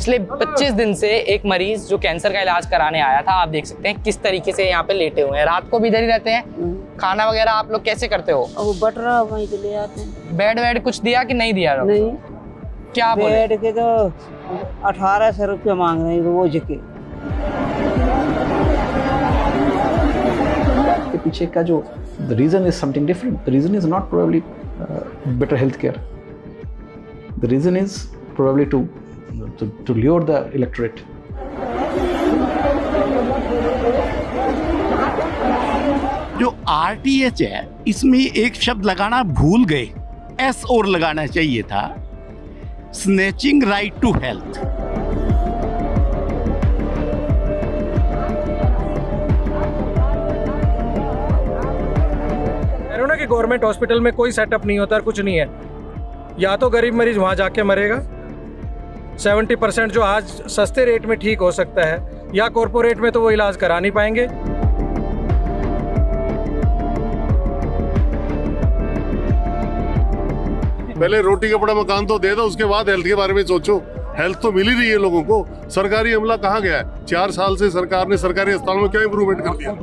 पिछले 25 दिन से एक मरीज जो कैंसर का इलाज कराने आया था, आप देख सकते हैं किस तरीके से यहाँ पे लेटे हुए हैं। रात को भी इधर ही रहते हैं। खाना वगैरह आप लोग कैसे करते हो? वो बटरा वहीं से ले आते हैं। बेड वेड कुछ दिया कि नहीं दिया? नहीं। क्या बोले? बेड के तो 1800 रुपया मांग रहे हैं रोज के। पीछे का जो the reason is something different. The reason is not probably better healthcare. The reason is probably to lure the electorate. जो RTH है इसमें एक शब्द लगाना भूल गए, S और लगाना चाहिए था, स्नैचिंग राइट टू हेल्थ। कि गवर्नमेंट हॉस्पिटल में कोई सेटअप नहीं होता, कुछ नहीं है। या तो गरीब मरीज वहां जाके मरेगा, 70% जो आज सस्ते रेट में ठीक हो सकता है, या कॉर्पोरेट में तो वो इलाज करा नहीं पाएंगे। पहले रोटी कपड़ा मकान तो दे दो, उसके बाद हेल्थ के बारे में सोचो। हेल्थ तो मिल ही रही है लोगों को। सरकारी अमला कहाँ गया है? 4 साल से सरकार ने सरकारी अस्पतालों में क्या इंप्रूवमेंट कर दिया?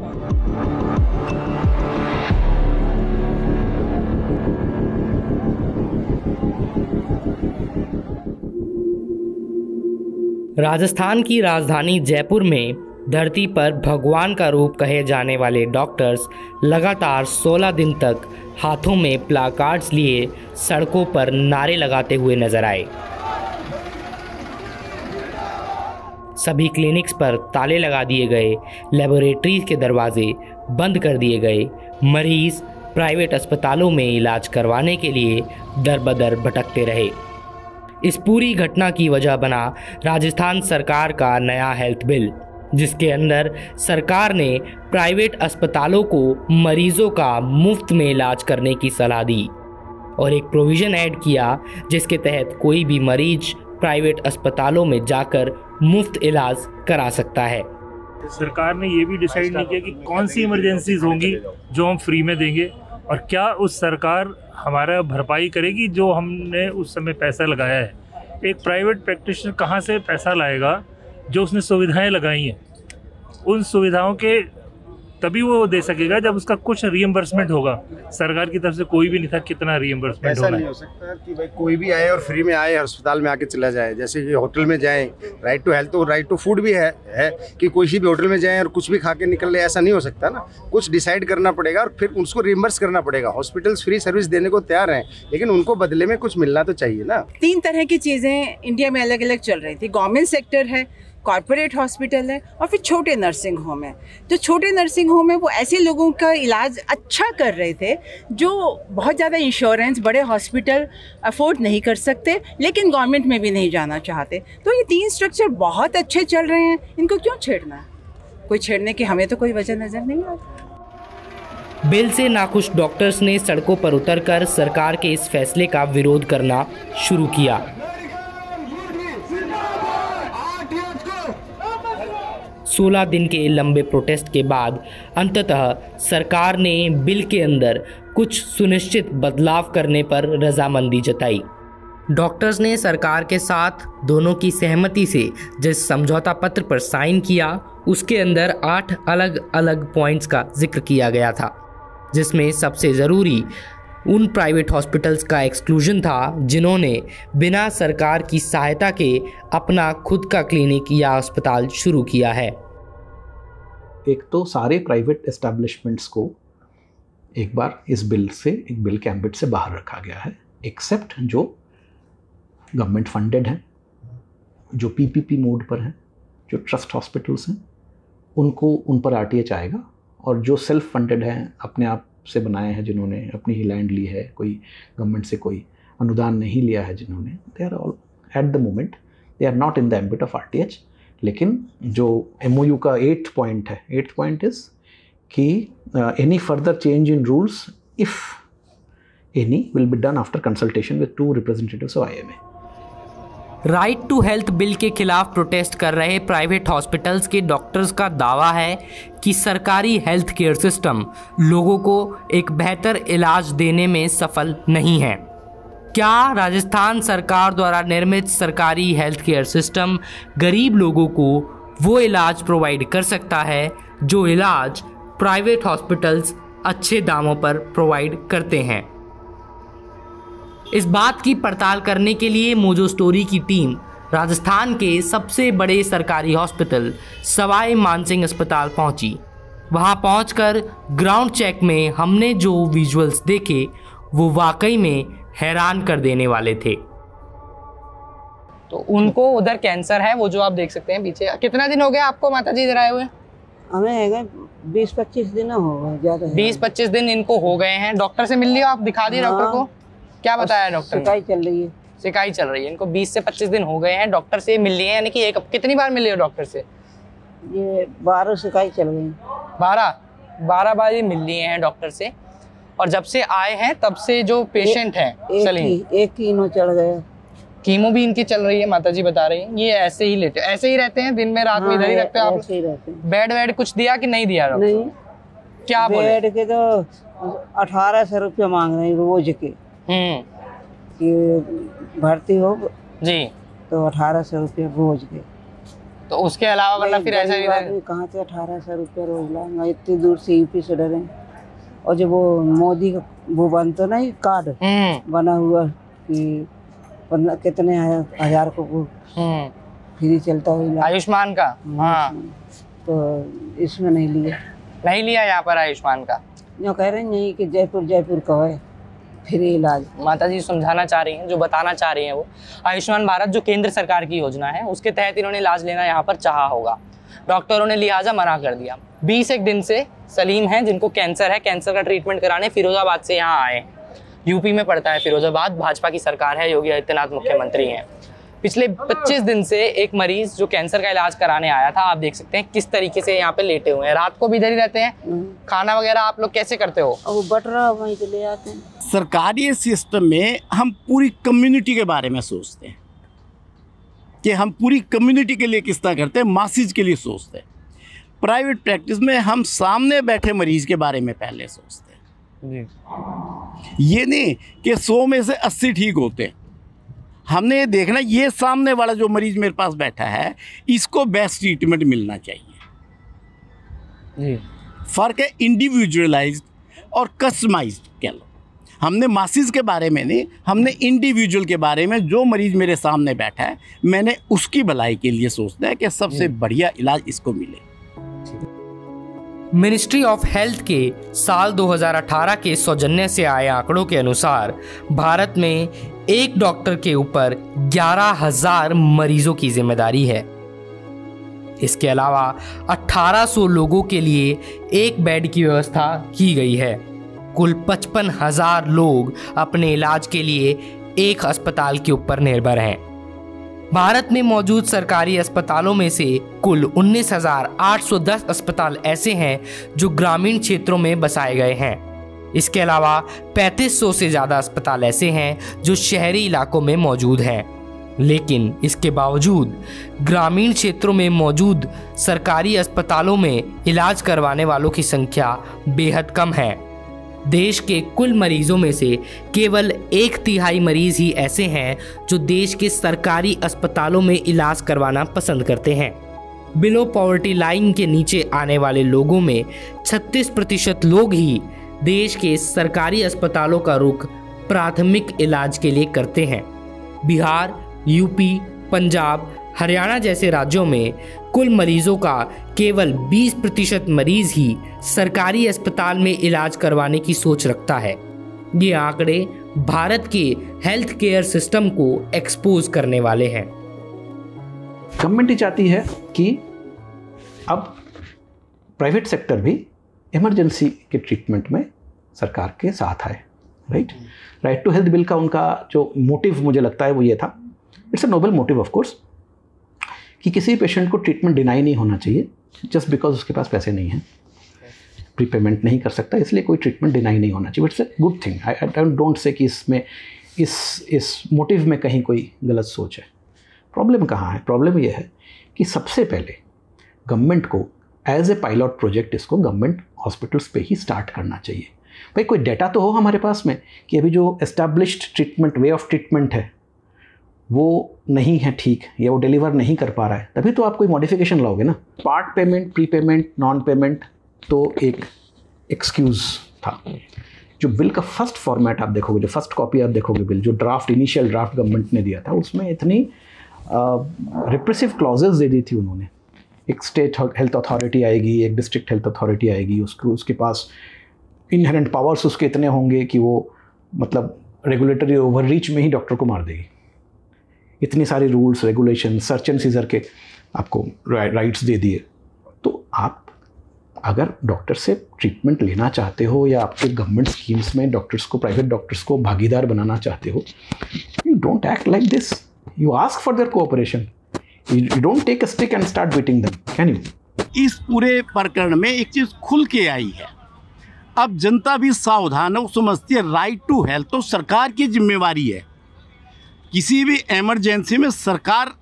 राजस्थान की राजधानी जयपुर में धरती पर भगवान का रूप कहे जाने वाले डॉक्टर्स लगातार 16 दिन तक हाथों में प्लाकार्ड्स लिए सड़कों पर नारे लगाते हुए नजर आए। सभी क्लिनिक्स पर ताले लगा दिए गए, लेबोरेटरीज के दरवाजे बंद कर दिए गए। मरीज प्राइवेट अस्पतालों में इलाज करवाने के लिए दर बदर भटकते रहे। इस पूरी घटना की वजह बना राजस्थान सरकार का नया हेल्थ बिल, जिसके अंदर सरकार ने प्राइवेट अस्पतालों को मरीजों का मुफ्त में इलाज करने की सलाह दी और एक प्रोविज़न ऐड किया जिसके तहत कोई भी मरीज प्राइवेट अस्पतालों में जाकर मुफ्त इलाज करा सकता है। सरकार ने ये भी डिसाइड नहीं किया कि कौन सी इमरजेंसीज होंगी जो हम फ्री में देंगे, और क्या उस सरकार हमारा भरपाई करेगी जो हमने उस समय पैसा लगाया है। एक प्राइवेट प्रैक्टिशनर कहाँ से पैसा लाएगा जो उसने सुविधाएं लगाई हैं? उन सुविधाओं के तभी वो दे सकेगा जब उसका कुछ रिइंबर्समेंट होगा। सरकार की तरफ से कोई भी नहीं था कितना रिइंबर्समेंट होना है। ऐसा नहीं हो सकता कि भाई कोई भी आए और फ्री में आए, अस्पताल में आके चला जाए। जैसे कि होटल में जाएं, राइट टू हेल्थ, तो राइट टू फूड भी है कि कोई भी होटल में जाएं और कुछ भी खा के निकल ले, ऐसा नहीं हो सकता ना। कुछ डिसाइड करना पड़ेगा और फिर उसको रिइंबर्स करना पड़ेगा। हॉस्पिटल्स फ्री सर्विस देने को तैयार हैं, लेकिन उनको बदले में कुछ मिलना तो चाहिए ना। 3 तरह की चीज़ें इंडिया में अलग अलग चल रही थी। गवर्नमेंट सेक्टर है, कॉर्पोरेट हॉस्पिटल है और फिर छोटे नर्सिंग होम है। जो छोटे नर्सिंग होम है वो ऐसे लोगों का इलाज अच्छा कर रहे थे जो बहुत ज़्यादा इंश्योरेंस बड़े हॉस्पिटल अफोर्ड नहीं कर सकते, लेकिन गवर्नमेंट में भी नहीं जाना चाहते। तो ये 3 स्ट्रक्चर बहुत अच्छे चल रहे हैं, इनको क्यों छेड़ना है? कोई छेड़ने की हमें तो कोई वजह नज़र नहीं आती। बिल से नाखुश डॉक्टर्स ने सड़कों पर उतरकर सरकार के इस फैसले का विरोध करना शुरू किया। 16 दिन के लंबे प्रोटेस्ट के बाद अंततः सरकार ने बिल के अंदर कुछ सुनिश्चित बदलाव करने पर रजामंदी जताई। डॉक्टर्स ने सरकार के साथ दोनों की सहमति से जिस समझौता पत्र पर साइन किया उसके अंदर 8 अलग अलग पॉइंट्स का जिक्र किया गया था, जिसमें सबसे ज़रूरी उन प्राइवेट हॉस्पिटल्स का एक्सक्लूजन था जिन्होंने बिना सरकार की सहायता के अपना खुद का क्लिनिक या अस्पताल शुरू किया है। एक तो सारे प्राइवेट एस्टैब्लिशमेंट्स को एक बार इस बिल से, एक बिल के एम्बिट से बाहर रखा गया है, एक्सेप्ट जो गवर्नमेंट फंडेड हैं, जो पीपीपी मोड पर हैं, जो ट्रस्ट हॉस्पिटल्स हैं, उनको उन पर आरटीएच आएगा। और जो सेल्फ फंडेड हैं, अपने आप से बनाए हैं, जिन्होंने अपनी ही लैंड ली है, कोई गवर्नमेंट से कोई अनुदान नहीं लिया है जिन्होंने, they are all at the moment they are not in the ambit of RTH. लेकिन जो एमओयू का 8th पॉइंट है, 8th पॉइंट इज कि any further change in rules if any will be done after consultation with 2 representatives of IMA. Right to health bill के खिलाफ protest कर रहे private hospitals के डॉक्टर्स का दावा है कि सरकारी हेल्थ केयर सिस्टम लोगों को एक बेहतर इलाज देने में सफल नहीं है। क्या राजस्थान सरकार द्वारा निर्मित सरकारी हेल्थ केयर सिस्टम गरीब लोगों को वो इलाज प्रोवाइड कर सकता है जो इलाज प्राइवेट हॉस्पिटल्स अच्छे दामों पर प्रोवाइड करते हैं? इस बात की पड़ताल करने के लिए मोजो स्टोरी की टीम राजस्थान के सबसे बड़े सरकारी हॉस्पिटल सवाई मानसिंह अस्पताल पहुंची। वहां पहुंचकर ग्राउंड चेक में हमने जो विजुअल्स देखे वो वाकई में हैरान कर देने वाले थे। तो उनको उधर कैंसर है, वो जो आप देख सकते हैं पीछे। कितना दिन हो गया आपको माता जी इधर आए हुए? हमें 20-25 दिन हो गए, ज़्यादा 20-25 दिन इनको हो गए हैं। डॉक्टर से मिल लिया आप? दिखा दिए डॉक्टर को? क्या बताया डॉक्टर ने? शिकायत चल रही है। शिकायत चल रही है। इनको 20 से 25 दिन हो गए हैं, डॉक्टर से मिल लिए हैं। यानी कि एक कितनी बार मिले हो डॉक्टर से? ये 12 शिकायत चल गई। 12 बार ये मिल लिए हैं डॉक्टर से। और जब से आए हैं तब से जो पेशेंट हैं सलीम, एक कीमो चढ़ गया। कीमो भी इनकी चल रही है, माता जी बता रही हैं। ये ऐसे ही रहते हैं, दिन में रात में इधर ही रखते हो आप? ऐसे ही रहते हैं। बेड वेड कुछ दिया कि नहीं दिया डॉक्टर? नहीं। क्या बोले? बेड के तो 1800 रुपये मांग रहे हैं रोज के। कि भर्ती हो जी तो 1800 रुपये रोज के। तो उसके अलावा वरना फिर ऐसा ही कहाँ से 1800 रुपये रोज लाऊंगा? इतनी दूर से यूपी से डरे। और जब वो मोदी का वो बनता नहीं कार्ड बना हुआ कि कितने हजार को वो फ्री चलता हुआ आयुष्मान का। हाँ, तो इसमें नहीं लिया यहाँ पर आयुष्मान का। जो कह रहे हैं कि जयपुर का है फ्री इलाज। माता जी समझाना चाह रही हैं, जो बताना चाह रही हैं वो आयुष्मान भारत जो केंद्र सरकार की योजना है उसके तहत इन्होंने इलाज लेना यहाँ पर चाहा होगा, डॉक्टरों ने लिहाजा मना कर दिया। 20 दिन से सलीम हैं जिनको कैंसर है, कैंसर का ट्रीटमेंट कराने फिरोजाबाद से यहाँ आए। यूपी में पड़ता है फिरोजाबाद, भाजपा की सरकार है, योगी आदित्यनाथ मुख्यमंत्री हैं। पिछले 25 दिन से एक मरीज जो कैंसर का इलाज कराने आया था, आप देख सकते हैं किस तरीके से यहाँ पे लेटे हुए हैं। रात को भी इधर ही रहते हैं। खाना वगैरह आप लोग कैसे करते हो? वो बटरा वहीं से ले आते हैं। सरकारी सिस्टम में हम पूरी कम्युनिटी के बारे में सोचते हैं कि हम पूरी कम्युनिटी के लिए किस तरह करते हैं, मासिज के लिए सोचते हैं। प्राइवेट प्रैक्टिस में हम सामने बैठे मरीज के बारे में पहले सोचते हैं। ये नहीं कि 100 में से 80 ठीक होते हैं। हमने ये देखना ये सामने वाला जो मरीज मेरे पास बैठा है इसको बेस्ट ट्रीटमेंट मिलना चाहिए। फ़र्क है इंडिविजुअलाइज्ड और कस्टमाइज्ड कह लो। हमने मासिस के बारे में नहीं, हमने इंडिविजुअल के बारे में, जो मरीज मेरे सामने बैठा है मैंने उसकी भलाई के लिए सोचना है कि सबसे बढ़िया इलाज इसको मिले। मिनिस्ट्री ऑफ हेल्थ के साल 2018 के सौजन्य से आए आंकड़ों के अनुसार भारत में एक डॉक्टर के ऊपर 11,000 मरीजों की जिम्मेदारी है। इसके अलावा 1800 लोगों के लिए एक बेड की व्यवस्था की गई है। कुल 55,000 लोग अपने इलाज के लिए एक अस्पताल के ऊपर निर्भर हैं। भारत में मौजूद सरकारी अस्पतालों में से कुल 19,810 अस्पताल ऐसे हैं जो ग्रामीण क्षेत्रों में बसाए गए हैं। इसके अलावा 3500 से ज़्यादा अस्पताल ऐसे हैं जो शहरी इलाकों में मौजूद हैं। लेकिन इसके बावजूद ग्रामीण क्षेत्रों में मौजूद सरकारी अस्पतालों में इलाज करवाने वालों की संख्या बेहद कम है। देश के कुल मरीजों में से केवल 1/3 मरीज ही ऐसे हैं जो देश के सरकारी अस्पतालों में इलाज करवाना पसंद करते हैं। बिलो पॉवर्टी लाइन के नीचे आने वाले लोगों में 36% लोग ही देश के सरकारी अस्पतालों का रुख प्राथमिक इलाज के लिए करते हैं। बिहार, यूपी, पंजाब, हरियाणा जैसे राज्यों में कुल मरीजों का केवल 20% मरीज ही सरकारी अस्पताल में इलाज करवाने की सोच रखता है। ये आंकड़े भारत के हेल्थ केयर सिस्टम को एक्सपोज करने वाले हैं। गवर्नमेंट चाहती है कि अब प्राइवेट सेक्टर भी इमरजेंसी के ट्रीटमेंट में सरकार के साथ आए। राइट टू हेल्थ बिल का उनका जो मोटिव मुझे लगता है वो ये था, it's a Nobel motive of course, कि किसी पेशेंट को ट्रीटमेंट डिनाई नहीं होना चाहिए जस्ट बिकॉज उसके पास पैसे नहीं हैं, प्रीपेमेंट नहीं कर सकता, इसलिए कोई ट्रीटमेंट डिनाई नहीं होना चाहिए। It's a good thing. I don't say कि इसमें इस मोटिव में कहीं कोई गलत सोच है। प्रॉब्लम कहाँ है? प्रॉब्लम ये है कि सबसे पहले गवर्नमेंट को एज ए पायलट प्रोजेक्ट इसको गवर्नमेंट हॉस्पिटल्स पे ही स्टार्ट करना चाहिए। भाई कोई डेटा तो हो हमारे पास में कि अभी जो established treatment, way of treatment है वो नहीं है ठीक, या वो डिलीवर नहीं कर पा रहा है, तभी तो आप कोई मॉडिफिकेशन लाओगे ना। Part payment, pre payment, non payment तो एक एक्सक्यूज़ था। जो बिल का फर्स्ट फॉर्मेट आप देखोगे, जो फर्स्ट कॉपी आप देखोगे बिल, जो ड्राफ्ट, इनिशियल ड्राफ्ट गवर्नमेंट ने दिया था, उसमें इतनी रिप्रेसिव क्लॉजेज दे दी थी उन्होंने। एक स्टेट हेल्थ अथॉरिटी आएगी, एक डिस्ट्रिक्ट हेल्थ अथॉरिटी आएगी, उसके पास इनहेरेंट पावर्स उसके इतने होंगे कि वो मतलब रेगुलेटरी ओवररीच में ही डॉक्टर को मार देगी। इतनी सारी rules, regulation, search and seizure के आपको राइट्स दे दिए। तो आप अगर डॉक्टर से ट्रीटमेंट लेना चाहते हो या आपके गवर्नमेंट स्कीम्स में डॉक्टर्स को, प्राइवेट डॉक्टर्स को भागीदार बनाना चाहते हो, you don't act like this, you ask for their cooperation, you don't take a stick and start beating them, can you? इस पूरे प्रकरण में एक चीज़ खुल के आई है, अब जनता भी सावधान है, वो समझती है राइट टू हेल्थ तो सरकार की जिम्मेवारी है। किसी भी इमरजेंसी में सरकार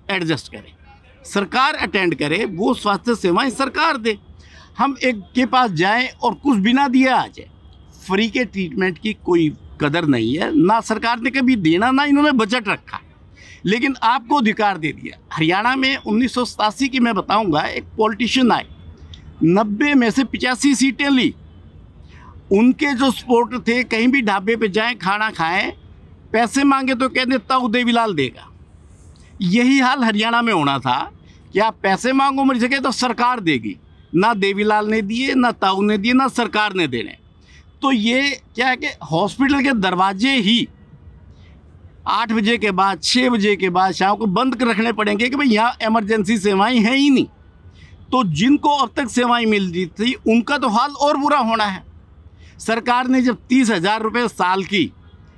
एडजस्ट करे, सरकार अटेंड करे, वो स्वास्थ्य सेवाएं सरकार दे। हम एक के पास जाएं और कुछ बिना दिए आ जाए, फ्री के ट्रीटमेंट की कोई कदर नहीं है, ना सरकार ने कभी देना, ना इन्होंने बजट रखा, लेकिन आपको अधिकार दे दिया। हरियाणा में 1987 की मैं बताऊंगा, एक पॉलिटिशियन आए, 90 में से 85 सीटें ली। उनके जो सपोर्टर थे, कहीं भी ढाबे पे जाएं, खाना खाएं, पैसे मांगे तो कहते ताऊ देवीलाल देगा। यही हाल हरियाणा में होना था कि आप पैसे मांगो मेरी जगह तो सरकार देगी। ना देवीलाल ने दिए, ना ताऊ ने दिए, ना सरकार ने देने। तो ये क्या है कि हॉस्पिटल के दरवाजे ही 8 बजे के बाद, 6 बजे के बाद शाम को बंद कर रखने पड़ेंगे कि भाई यहाँ इमरजेंसी सेवाएं हैं ही नहीं। तो जिनको अब तक सेवाएं मिल रही थी उनका तो हाल और बुरा होना है। सरकार ने जब 30,000 रुपये साल की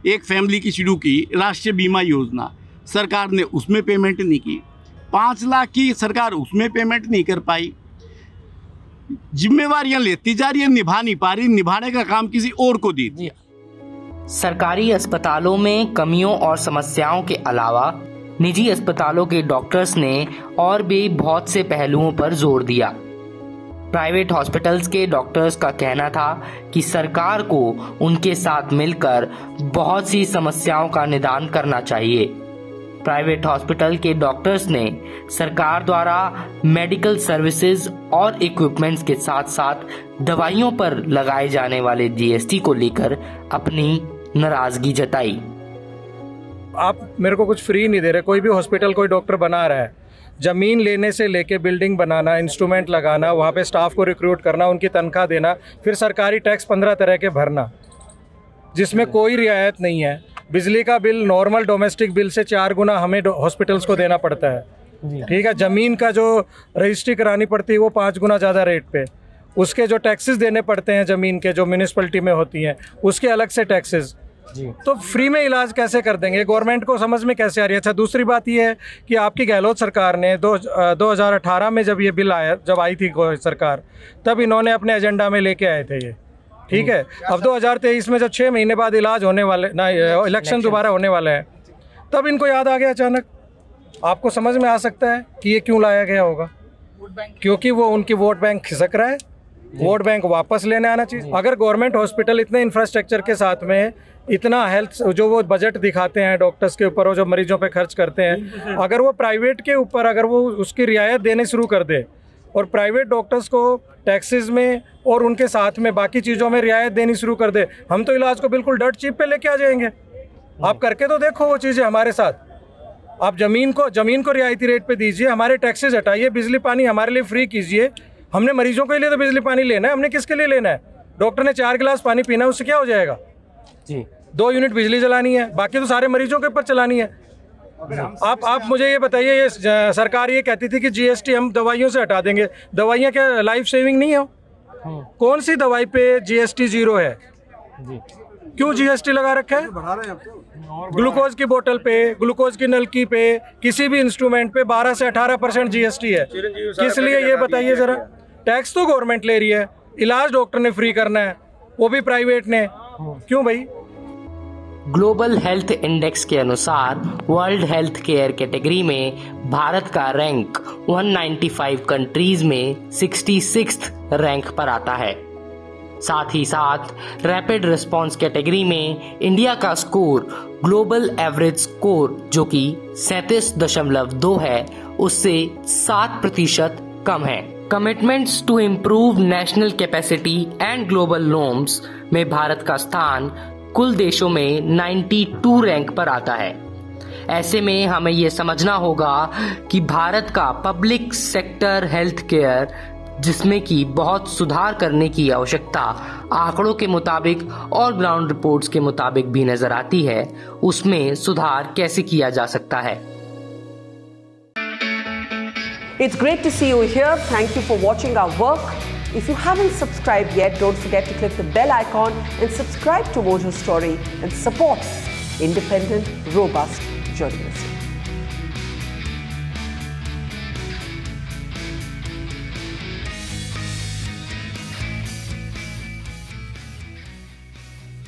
एक फैमिली की शुरू की राष्ट्रीय बीमा योजना, सरकार ने उसमें पेमेंट नहीं की। 5 लाख की सरकार उसमें पेमेंट नहीं कर पाई। जिम्मेवारियां लेती जा रही है, निभा नहीं पा रही, निभाने का काम किसी और को दी दिया। सरकारी अस्पतालों में कमियों और समस्याओं के अलावा निजी अस्पतालों के डॉक्टर्स ने और भी बहुत से पहलुओं पर जोर दिया। प्राइवेट हॉस्पिटल्स के डॉक्टर्स का कहना था कि सरकार को उनके साथ मिलकर बहुत सी समस्याओं का निदान करना चाहिए। प्राइवेट हॉस्पिटल के डॉक्टर्स ने सरकार द्वारा मेडिकल सर्विसेज और इक्विपमेंट्स के साथ साथ दवाइयों पर लगाए जाने वाले जीएसटी को लेकर अपनी नाराजगी जताई। आप मेरे को कुछ फ्री नहीं दे रहे। कोई भी हॉस्पिटल कोई डॉक्टर बना रहा है, ज़मीन लेने से लेके बिल्डिंग बनाना, इंस्ट्रूमेंट लगाना, वहाँ पे स्टाफ को रिक्रूट करना, उनकी तनख्वाह देना, फिर सरकारी टैक्स 15 तरह के भरना जिसमें कोई रियायत नहीं है। बिजली का बिल नॉर्मल डोमेस्टिक बिल से 4 गुना हमें हॉस्पिटल्स को देना पड़ता है, ठीक है। ज़मीन का जो रजिस्ट्री करानी पड़ती है वो 5 गुना ज़्यादा रेट पे। उसके जो टैक्सेस देने पड़ते हैं ज़मीन के, जो म्यूनिसिपलिटी में होती हैं, उसके अलग से टैक्सेस। तो फ्री में इलाज कैसे कर देंगे? गवर्नमेंट को समझ में कैसे आ रही है? अच्छा, दूसरी बात ये है कि आपकी गहलोत सरकार ने 2018 में जब ये बिल आया, जब आई थी सरकार, तब इन्होंने अपने एजेंडा में लेके आए थे ये, ठीक है। अब 2023 में जब 6 महीने बाद इलाज होने वाले ना, इलेक्शन दोबारा होने वाले हैं, तब इनको याद आ गया अचानक। आपको समझ में आ सकता है कि ये क्यों लाया गया होगा? क्योंकि वो उनकी वोट बैंक खिसक रहा है, वोट बैंक वापस लेने आना चाहिए। अगर गवर्नमेंट हॉस्पिटल इतने इंफ्रास्ट्रक्चर के साथ में इतना हेल्थ जो वो बजट दिखाते हैं डॉक्टर्स के ऊपर और जो मरीजों पे खर्च करते हैं, अगर वो प्राइवेट के ऊपर अगर वो उसकी रियायत देने शुरू कर दे और प्राइवेट डॉक्टर्स को टैक्सेस में और उनके साथ में बाकी चीज़ों में रियायत देनी शुरू कर दे, हम तो इलाज को बिल्कुल डट चीप पे लेके आ जाएंगे। आप करके तो देखो वो चीज़ें हमारे साथ। आप ज़मीन को रियायती रेट पे दीजिए, हमारे टैक्सेस हटाइए, बिजली पानी हमारे लिए फ्री कीजिए। हमने मरीजों के लिए तो बिजली पानी लेना है, हमने किसके लिए लेना है? डॉक्टर ने 4 गिलास पानी पीना है, उससे क्या हो जाएगा जी? 2 यूनिट बिजली जलानी है, बाकी तो सारे मरीजों के ऊपर चलानी है। आप मुझे ये बताइए, ये सरकार ये कहती थी कि जीएसटी हम दवाइयों से हटा देंगे। दवाइयाँ क्या लाइफ सेविंग नहीं हो? कौन सी दवाई पे जीएसटी 0 है? क्यों जीएसटी लगा रखा है? ग्लूकोज की बोतल पे, ग्लूकोज की नलकी पे, किसी भी इंस्ट्रूमेंट पे 12 से 18% जीएसटी है। किस लिए ये बताइए जरा? टैक्स तो गवर्नमेंट ले रही है, इलाज डॉक्टर ने फ्री करना है, वो भी प्राइवेट ने। क्यों भाई? ग्लोबल हेल्थ इंडेक्स के अनुसार वर्ल्ड हेल्थ केयर कैटेगरी में भारत का रैंक 195 कंट्रीज में 66th रैंक पर आता है। साथ ही साथ रैपिड रिस्पॉन्स कैटेगरी में इंडिया का स्कोर ग्लोबल एवरेज स्कोर जो कि 37.2 है उससे 7% कम है। Commitments to improve national capacity and global norms में भारत का स्थान कुल देशों में 92 रैंक पर आता है। ऐसे में हमें ये समझना होगा कि भारत का पब्लिक सेक्टर हेल्थ केयर, जिसमें कि बहुत सुधार करने की आवश्यकता आंकड़ों के मुताबिक और ग्राउंड रिपोर्ट्स के मुताबिक भी नजर आती है, उसमें सुधार कैसे किया जा सकता है। It's great to see you here. Thank you for watching our work. If you haven't subscribed yet, don't forget to click the bell icon and subscribe to Mojo Story and support independent, robust journalism.